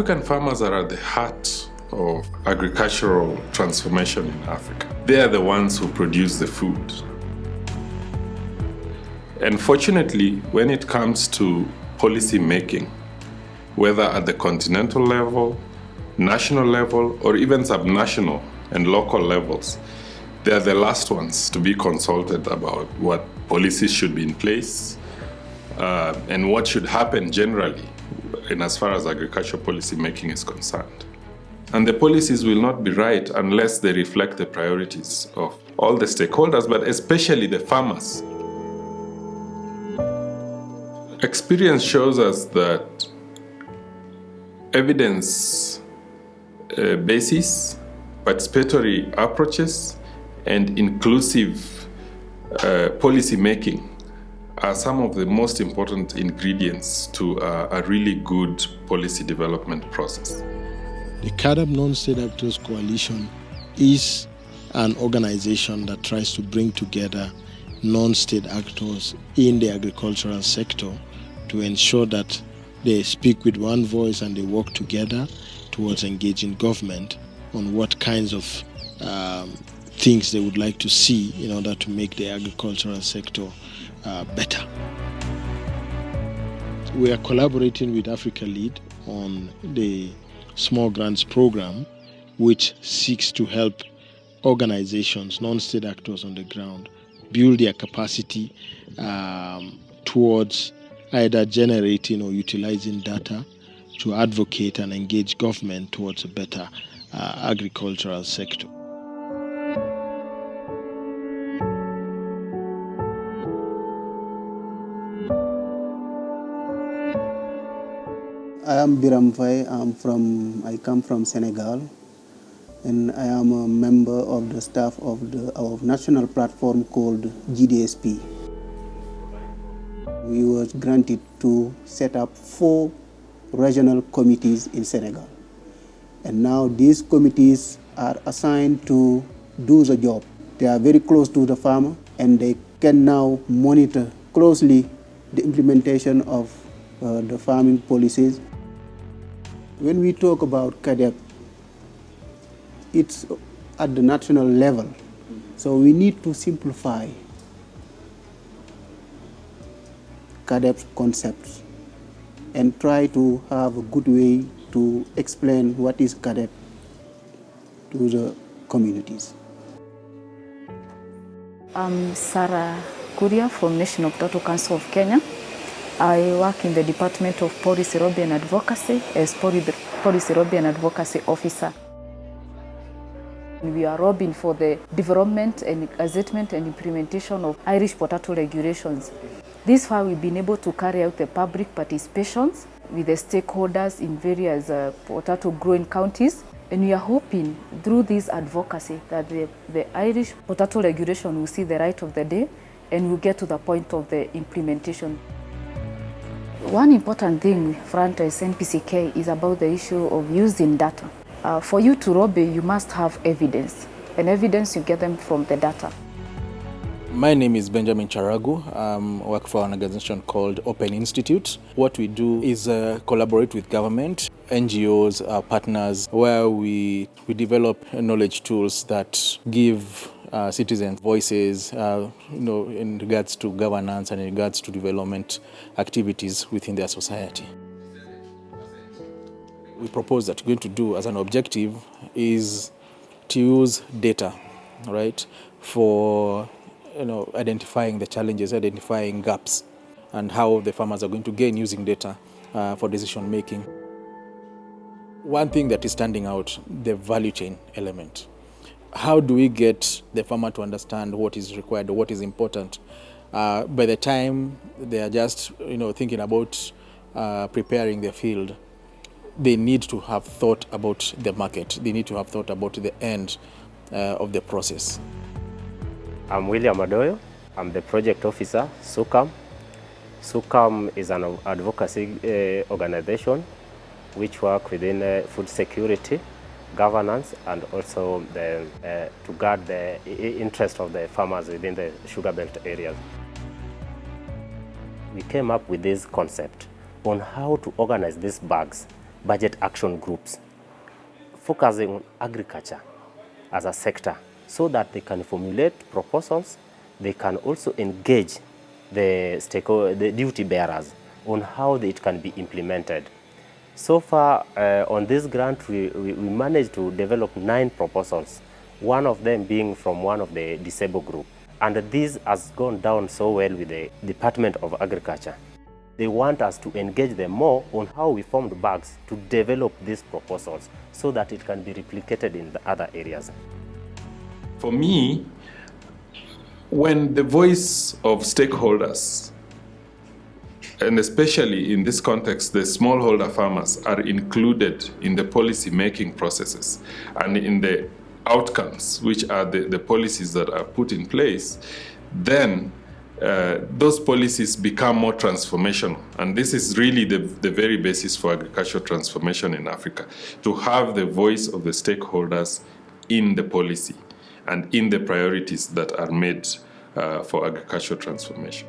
African farmers are at the heart of agricultural transformation in Africa. They are the ones who produce the food. And fortunately, when it comes to policy making, whether at the continental level, national level, or even subnational and local levels, they are the last ones to be consulted about what policies should be in place and what should happen generally in as far as agricultural policy making is concerned. And the policies will not be right unless they reflect the priorities of all the stakeholders, but especially the farmers. Experience shows us that evidence basis, participatory approaches, and inclusive policy making are some of the most important ingredients to a really good policy development process. The CAADP Non-State Actors Coalition is an organization that tries to bring together non-state actors in the agricultural sector to ensure that they speak with one voice and they work together towards engaging government on what kinds of things they would like to see in order to make the agricultural sector better. We are collaborating with Africa Lead on the Small Grants Program, which seeks to help organizations, non-state actors on the ground, build their capacity towards either generating or utilizing data to advocate and engage government towards a better agricultural sector. I am Biram Faye. I come from Senegal, and I am a member of the staff of our national platform called GDSP. We were granted to set up 4 regional committees in Senegal. And now these committees are assigned to do the job. They are very close to the farmer, and they can now monitor closely the implementation of the farming policies. When we talk about CAADP, it's at the national level. So we need to simplify CAADP's concepts and try to have a good way to explain what is CAADP to the communities. I'm Sarah Kuria from National Potato Council of Kenya. I work in the Department of Policy, Lobby and Advocacy as Policy, Lobby and Advocacy Officer. We are lobbying for the development and gazettement and implementation of Irish potato regulations. This far, we've been able to carry out the public participations with the stakeholders in various potato growing counties. And we are hoping through this advocacy that the Irish potato regulation will see the light of the day and will get to the point of the implementation. One important thing front as NPCK is about the issue of using data. For you to lobby, you must have evidence, and evidence you get them from the data. My name is Benjamin Charagu. I work for an organization called Open Institute. What we do is collaborate with government, NGOs, partners, where we develop knowledge tools that give citizens voices, in regards to governance and in regards to development activities within their society. We propose that we're going to do as an objective is to use data, right, for identifying the challenges, identifying gaps, and how the farmers are going to gain using data for decision making. One thing that is standing out, the value chain element. How do we get the farmer to understand what is required or what is important? By the time they are just thinking about preparing their field, they need to have thought about the market. They need to have thought about the end of the process. I'm William Adoyo. I'm the project officer, SUCAM. SUCAM is an advocacy organization which work within food security, governance, and also to guard the interest of the farmers within the sugar belt areas. We came up with this concept on how to organize these bags budget action groups focusing on agriculture as a sector so that they can formulate proposals. They can also engage the duty bearers on how it can be implemented. So far on this grant, we managed to develop 9 proposals, one of them being from one of the disabled group. And this has gone down so well with the Department of Agriculture. They want us to engage them more on how we formed bags to develop these proposals so that it can be replicated in the other areas. For me, when the voice of stakeholders, and especially in this context, the smallholder farmers are included in the policy making processes and in the outcomes, which are the policies that are put in place, then those policies become more transformational. And this is really the very basis for agricultural transformation in Africa, to have the voice of the stakeholders in the policy and in the priorities that are made for agricultural transformation.